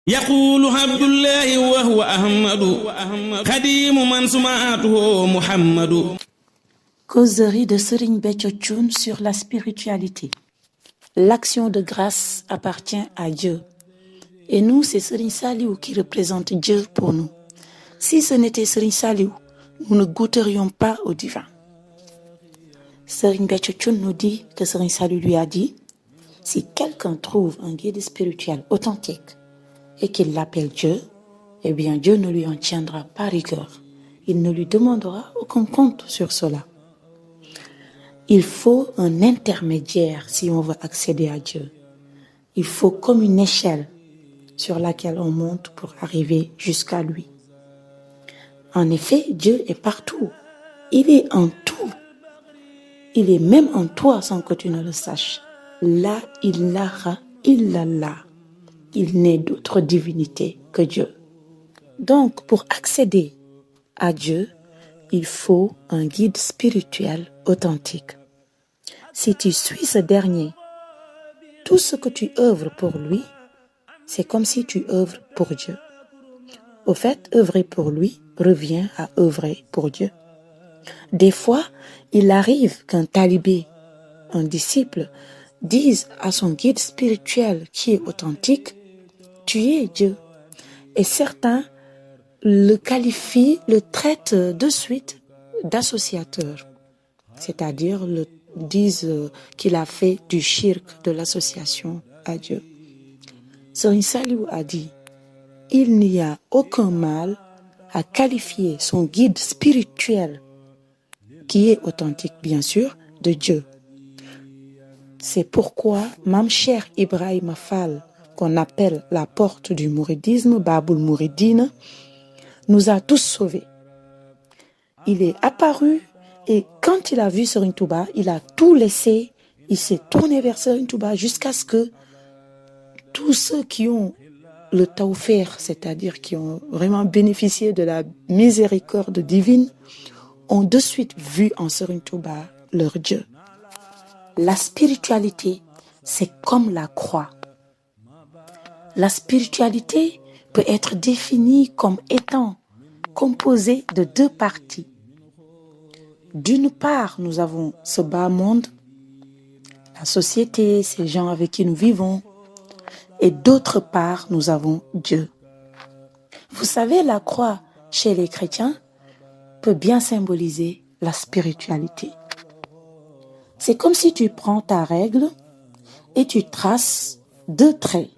يقول عبد الله وهو أحمد خديم من سمعته محمد. Causerie de Serigne Béthio Thioune sur la spiritualité. L'action de grâce appartient à Dieu. Et nous, c'est Serigne Saliou qui représente Dieu pour nous. Si ce n'était Serigne Saliou, nous ne goûterions pas au divin. Serigne Béthio Thioune nous dit que Serigne Saliou lui a dit, si quelqu'un trouve un guide spirituel authentique et qu'il l'appelle Dieu, eh bien Dieu ne lui en tiendra pas rigueur. Il ne lui demandera aucun compte sur cela. Il faut un intermédiaire si on veut accéder à Dieu. Il faut comme une échelle sur laquelle on monte pour arriver jusqu'à lui. En effet, Dieu est partout. Il est en tout. Il est même en toi sans que tu ne le saches. La ilaha illallah. Il n'est d'autre divinité que Dieu. Donc, pour accéder à Dieu, il faut un guide spirituel authentique. Si tu suis ce dernier, tout ce que tu œuvres pour lui, c'est comme si tu œuvres pour Dieu. Au fait, œuvrer pour lui revient à œuvrer pour Dieu. Des fois, il arrive qu'un talibé, un disciple, dise à son guide spirituel qui est authentique, tu es Dieu. Et certains le qualifient, le traitent de suite d'associateur. C'est-à-dire disent qu'il a fait du shirk, de l'association à Dieu. Serigne Saliou a dit, il n'y a aucun mal à qualifier son guide spirituel, qui est authentique bien sûr, de Dieu. C'est pourquoi Mame Cheikh Ibrahima Fall, qu'on appelle la porte du mouridisme, Babul Mouridine, nous a tous sauvés. Il est apparu et quand il a vu Serigne Touba, il a tout laissé, il s'est tourné vers Serigne Touba jusqu'à ce que tous ceux qui ont le tawfeer, c'est-à-dire qui ont vraiment bénéficié de la miséricorde divine, ont de suite vu en Serigne Touba leur Dieu. La spiritualité, c'est comme la croix. La spiritualité peut être définie comme étant composée de deux parties. D'une part, nous avons ce bas monde, la société, ces gens avec qui nous vivons, et d'autre part, nous avons Dieu. Vous savez, la croix chez les chrétiens peut bien symboliser la spiritualité. C'est comme si tu prends ta règle et tu traces deux traits.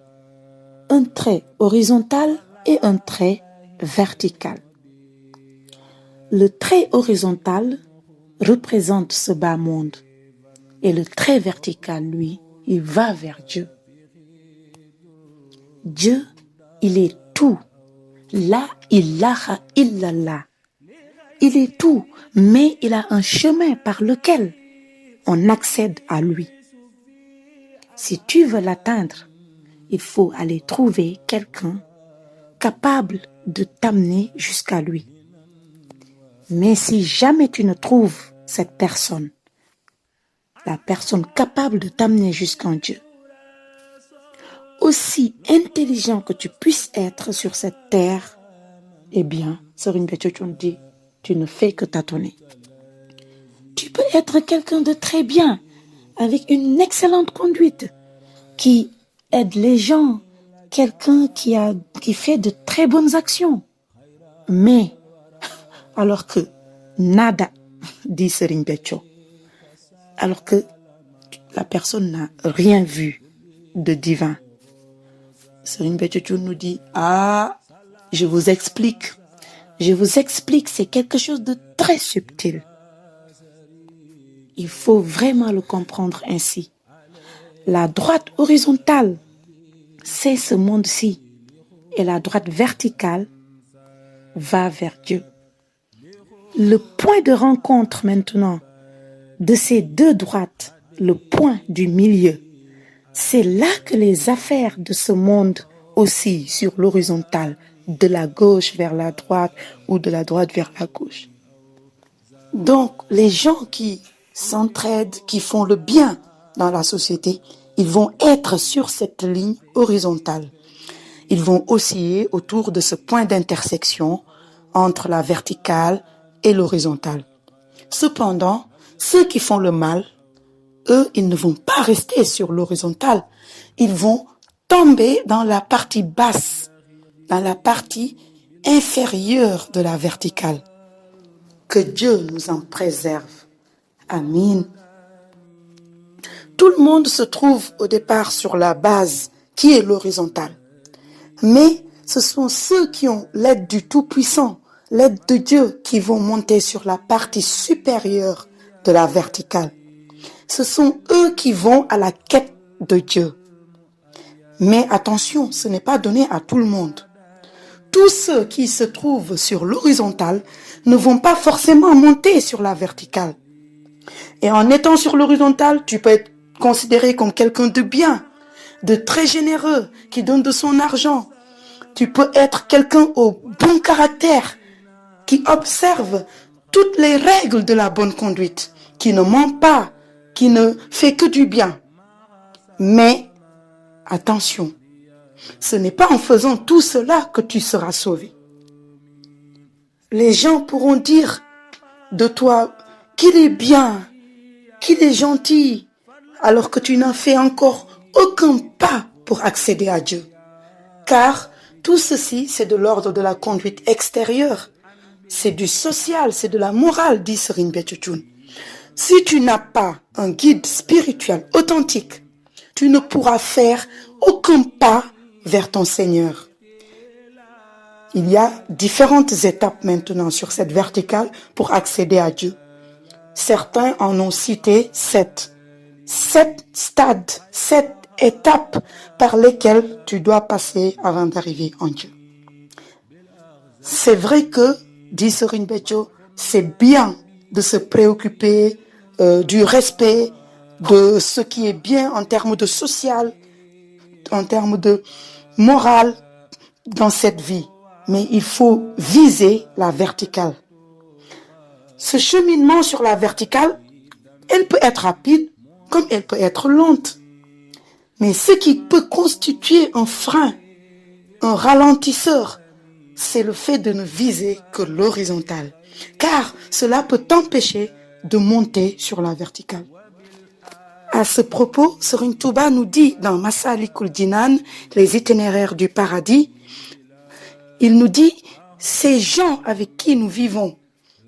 Un trait horizontal et un trait vertical. Le trait horizontal représente ce bas monde et le trait vertical, lui, il va vers Dieu. Dieu, il est tout. La ilaha illallah. Il est tout, mais il a un chemin par lequel on accède à lui. Si tu veux l'atteindre, il faut aller trouver quelqu'un capable de t'amener jusqu'à lui. Mais si jamais tu ne trouves cette personne, la personne capable de t'amener jusqu'en Dieu, aussi intelligent que tu puisses être sur cette terre, eh bien, Serigne Béthio Thioune dit, tu ne fais que tâtonner. Tu peux être quelqu'un de très bien, avec une excellente conduite, qui aide les gens, quelqu'un qui fait de très bonnes actions. Mais, alors que nada, dit Serigne Béthio, alors que la personne n'a rien vu de divin, Serigne Béthio Thioune nous dit, je vous explique, c'est quelque chose de très subtil. Il faut vraiment le comprendre ainsi. La droite horizontale, c'est ce monde-ci. Et la droite verticale va vers Dieu. Le point de rencontre maintenant de ces deux droites, le point du milieu, c'est là que les affaires de ce monde oscillent sur l'horizontale, de la gauche vers la droite ou de la droite vers la gauche. Donc, les gens qui s'entraident, qui font le bien dans la société, ils vont être sur cette ligne horizontale. Ils vont osciller autour de ce point d'intersection entre la verticale et l'horizontale. Cependant, ceux qui font le mal, eux, ils ne vont pas rester sur l'horizontale. Ils vont tomber dans la partie basse, dans la partie inférieure de la verticale. Que Dieu nous en préserve. Amen. Tout le monde se trouve au départ sur la base qui est l'horizontale. Mais ce sont ceux qui ont l'aide du Tout-Puissant, l'aide de Dieu, qui vont monter sur la partie supérieure de la verticale. Ce sont eux qui vont à la quête de Dieu. Mais attention, ce n'est pas donné à tout le monde. Tous ceux qui se trouvent sur l'horizontale ne vont pas forcément monter sur la verticale. Et en étant sur l'horizontale, tu peux être considéré comme quelqu'un de bien, de très généreux, qui donne de son argent. Tu peux être quelqu'un au bon caractère, qui observe toutes les règles de la bonne conduite, qui ne ment pas, qui ne fait que du bien. Mais, attention, ce n'est pas en faisant tout cela que tu seras sauvé. Les gens pourront dire de toi qu'il est bien, qu'il est gentil, alors que tu n'as fait encore aucun pas pour accéder à Dieu. Car tout ceci, c'est de l'ordre de la conduite extérieure. C'est du social, c'est de la morale, dit Serigne Béthio Thioune. Si tu n'as pas un guide spirituel authentique, tu ne pourras faire aucun pas vers ton Seigneur. Il y a différentes étapes maintenant sur cette verticale pour accéder à Dieu. Certains en ont cité 7. 7 stades, 7 étapes par lesquelles tu dois passer avant d'arriver en Dieu. C'est vrai que, dit Serigne Béthio, c'est bien de se préoccuper du respect, de ce qui est bien en termes de social, en termes de morale dans cette vie. Mais il faut viser la verticale. Ce cheminement sur la verticale, elle peut être rapide comme elle peut être lente. Mais ce qui peut constituer un frein, un ralentisseur, c'est le fait de ne viser que l'horizontale. Car cela peut t'empêcher de monter sur la verticale. À ce propos, Serigne Touba nous dit dans Massalikul Jinan, les itinéraires du paradis, il nous dit, ces gens avec qui nous vivons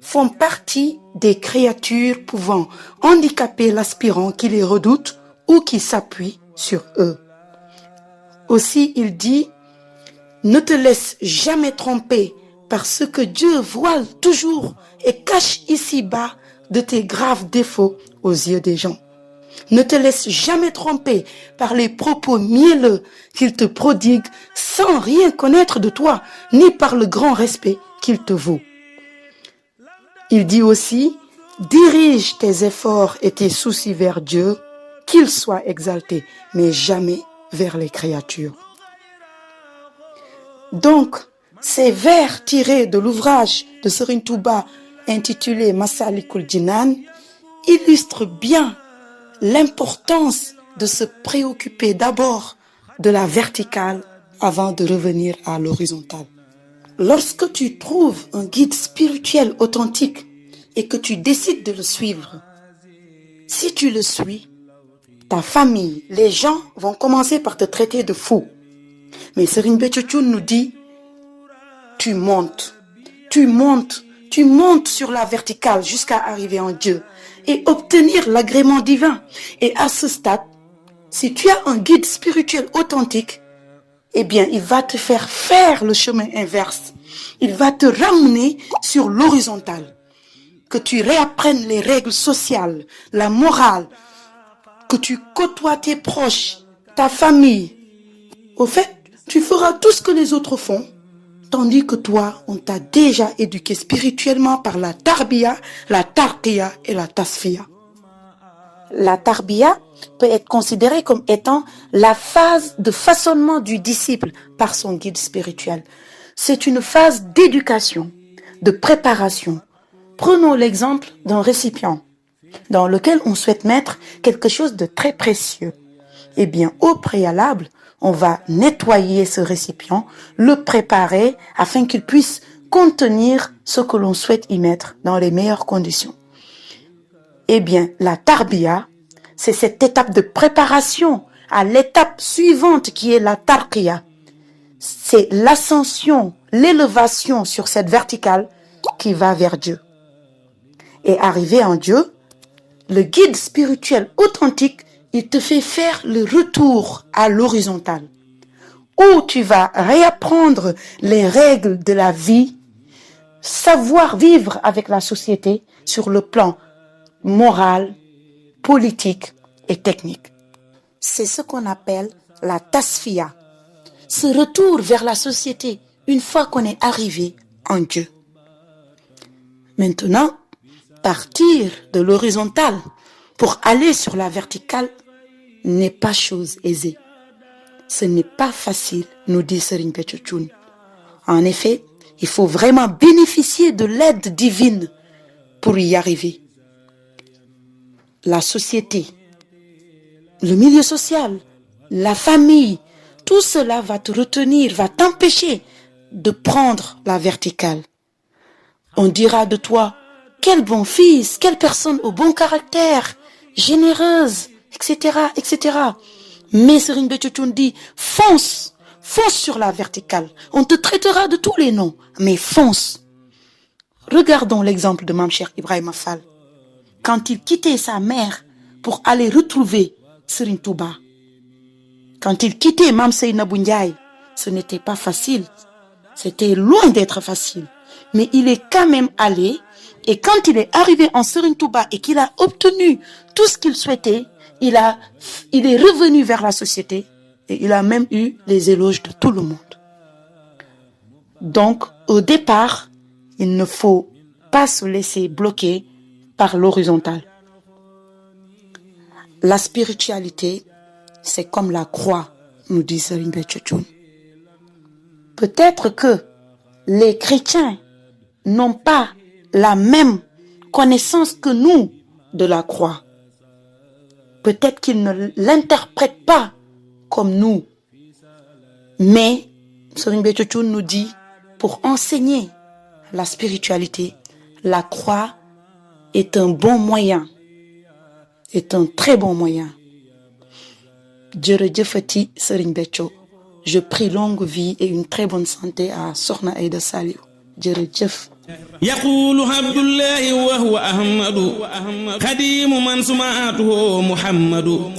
font partie des créatures pouvant handicaper l'aspirant qui les redoute ou qui s'appuie sur eux. Aussi, il dit, ne te laisse jamais tromper par ce que Dieu voile toujours et cache ici-bas de tes graves défauts aux yeux des gens. Ne te laisse jamais tromper par les propos mielleux qu'il te prodigue sans rien connaître de toi, ni par le grand respect qu'il te vaut. Il dit aussi, dirige tes efforts et tes soucis vers Dieu, qu'il soit exalté, mais jamais vers les créatures. Donc, ces vers tirés de l'ouvrage de Serigne Touba intitulé Massalikul Jinan illustrent bien l'importance de se préoccuper d'abord de la verticale avant de revenir à l'horizontale. Lorsque tu trouves un guide spirituel authentique et que tu décides de le suivre, si tu le suis, ta famille, les gens vont commencer par te traiter de fou. Mais Serigne Béthio Thioune nous dit, tu montes sur la verticale jusqu'à arriver en Dieu et obtenir l'agrément divin. Et à ce stade, si tu as un guide spirituel authentique, eh bien, il va te faire le chemin inverse. Il va te ramener sur l'horizontale. Que tu réapprennes les règles sociales, la morale, que tu côtoies tes proches, ta famille. Au fait, tu feras tout ce que les autres font, tandis que toi, on t'a déjà éduqué spirituellement par la tarbiya, la tarqiya et la tasfiya. La tarbiya peut être considérée comme étant la phase de façonnement du disciple par son guide spirituel. C'est une phase d'éducation, de préparation. Prenons l'exemple d'un récipient dans lequel on souhaite mettre quelque chose de très précieux. Eh bien, au préalable, on va nettoyer ce récipient, le préparer afin qu'il puisse contenir ce que l'on souhaite y mettre dans les meilleures conditions. Eh bien, la tarbiya, c'est cette étape de préparation à l'étape suivante qui est la tarqiya. C'est l'ascension, l'élévation sur cette verticale qui va vers Dieu. Et arrivé en Dieu, le guide spirituel authentique, il te fait faire le retour à l'horizontale, où tu vas réapprendre les règles de la vie, savoir vivre avec la société sur le plan moral, politique et technique. C'est ce qu'on appelle la tasfiya, ce retour vers la société une fois qu'on est arrivé en Dieu. Maintenant, partir de l'horizontale pour aller sur la verticale n'est pas chose aisée. Ce n'est pas facile, nous dit Serigne Béthio Thioune. En effet, il faut vraiment bénéficier de l'aide divine pour y arriver. La société, le milieu social, la famille, tout cela va te retenir, va t'empêcher de prendre la verticale. On dira de toi, quel bon fils, quelle personne au bon caractère, généreuse, etc., etc. Mais Serigne Béthio Thioune dit, fonce sur la verticale. On te traitera de tous les noms, mais fonce. Regardons l'exemple de Mame Cheikh Ibrahima Fall. Quand il quittait sa mère pour aller retrouver Serigne Touba, quand il quittait Mame Seynabou Ndiaye, ce n'était pas facile. C'était loin d'être facile. Mais il est quand même allé, et quand il est arrivé en Serigne Touba et qu'il a obtenu tout ce qu'il souhaitait, il est revenu vers la société et il a même eu les éloges de tout le monde. Donc, au départ, il ne faut pas se laisser bloquer par l'horizontale. La spiritualité, c'est comme la croix, nous dit Serigne Béthio Thioune. Peut-être que les chrétiens n'ont pas la même connaissance que nous de la croix. Peut-être qu'ils ne l'interprètent pas comme nous. Mais Serigne Béthio Thioune nous dit, pour enseigner la spiritualité, la croix est un bon moyen, est un très bon moyen. Jërëjëfati Serigne Béthio, je prie longue vie et une très bonne santé à Sokhna Aïda Saliou. jërëjëf. يقول عبد الله وهو أحمد خديم من سمعته محمد